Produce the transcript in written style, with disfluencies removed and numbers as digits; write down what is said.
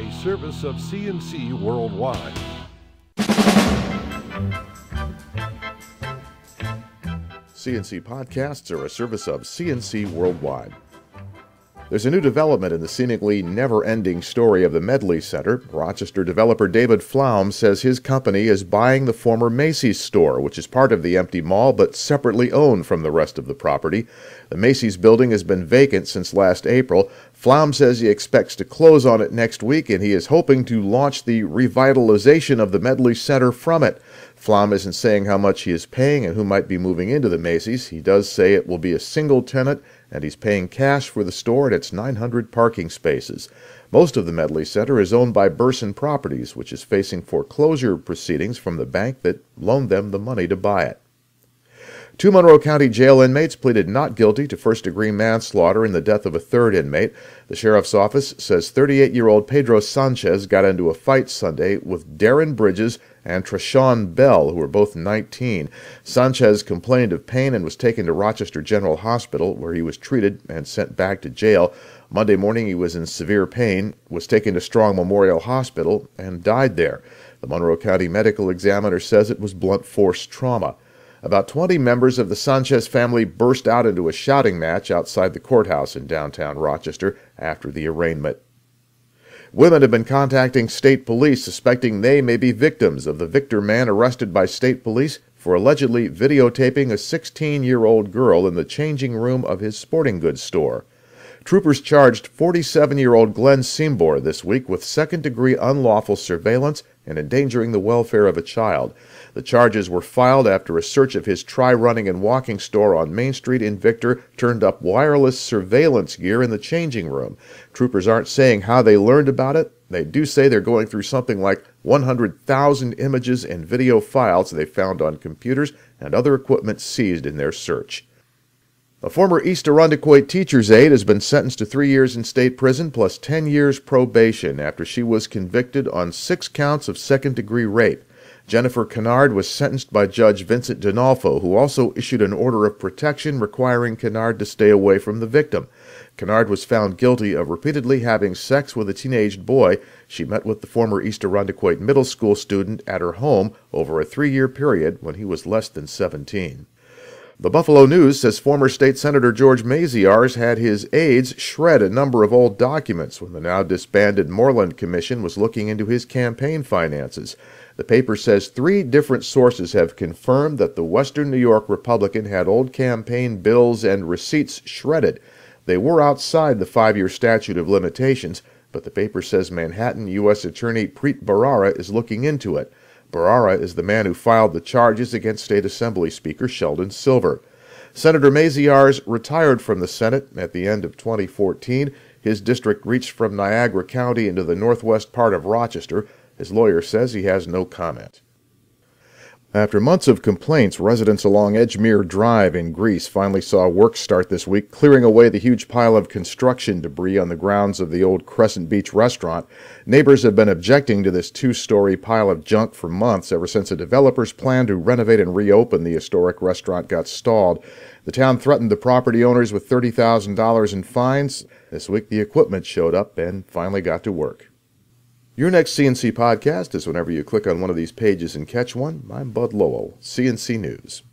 a service of CNC Worldwide. CNC podcasts are a service of CNC Worldwide. There's a new development in the seemingly never-ending story of the Medley Center. Rochester developer David Flaum says his company is buying the former Macy's store, which is part of the empty mall but separately owned from the rest of the property. The Macy's building has been vacant since last April. Flaum says he expects to close on it next week, and he is hoping to launch the revitalization of the Medley Center from it. Flaum isn't saying how much he is paying and who might be moving into the Macy's. He does say it will be a single tenant, and he's paying cash for the store and its 900 parking spaces. Most of the Medley Center is owned by Burson Properties, which is facing foreclosure proceedings from the bank that loaned them the money to buy it. 2 Monroe County jail inmates pleaded not guilty to first-degree manslaughter in the death of a third inmate. The sheriff's office says 38-year-old Pedro Sanchez got into a fight Sunday with Darren Bridges and Treshawn Bell, who were both 19. Sanchez complained of pain and was taken to Rochester General Hospital, where he was treated and sent back to jail. Monday morning he was in severe pain, was taken to Strong Memorial Hospital, and died there. The Monroe County medical examiner says it was blunt force trauma. About 20 members of the Sanchez family burst out into a shouting match outside the courthouse in downtown Rochester after the arraignment. Women have been contacting state police suspecting they may be victims of the Victor man arrested by state police for allegedly videotaping a 16-year-old girl in the changing room of his sporting goods store. Troopers charged 47-year-old Glenn Seymour this week with second-degree unlawful surveillance and endangering the welfare of a child. The charges were filed after a search of his try-running and walking store on Main Street in Victor turned up wireless surveillance gear in the changing room. Troopers aren't saying how they learned about it. They do say they're going through something like 100,000 images and video files they found on computers and other equipment seized in their search. A former East Arundecoit teacher's aide has been sentenced to 3 years in state prison plus 10 years probation after she was convicted on 6 counts of second-degree rape. Jennifer Kennard was sentenced by Judge Vincent Donalfo, who also issued an order of protection requiring Kennard to stay away from the victim. Kennard was found guilty of repeatedly having sex with a teenage boy. She met with the former East Arundecoit middle school student at her home over a 3-year period when he was less than 17. The Buffalo News says former state senator George Maziarz had his aides shred a number of old documents when the now disbanded Moreland Commission was looking into his campaign finances. The paper says 3 different sources have confirmed that the Western New York Republican had old campaign bills and receipts shredded. They were outside the 5-year statute of limitations, but the paper says Manhattan U.S. Attorney Preet Bharara is looking into it. Bharara is the man who filed the charges against State Assembly Speaker Sheldon Silver. Senator Maziarz retired from the Senate at the end of 2014. His district reached from Niagara County into the northwest part of Rochester. His lawyer says he has no comment. After months of complaints, residents along Edgemere Drive in Greece finally saw work start this week, clearing away the huge pile of construction debris on the grounds of the old Crescent Beach restaurant. Neighbors have been objecting to this 2-story pile of junk for months, ever since a developer's plan to renovate and reopen the historic restaurant got stalled. The town threatened the property owners with $30,000 in fines. This week the equipment showed up and finally got to work. Your next CNC podcast is whenever you click on one of these pages and catch one. I'm Bud Lowell, CNC News.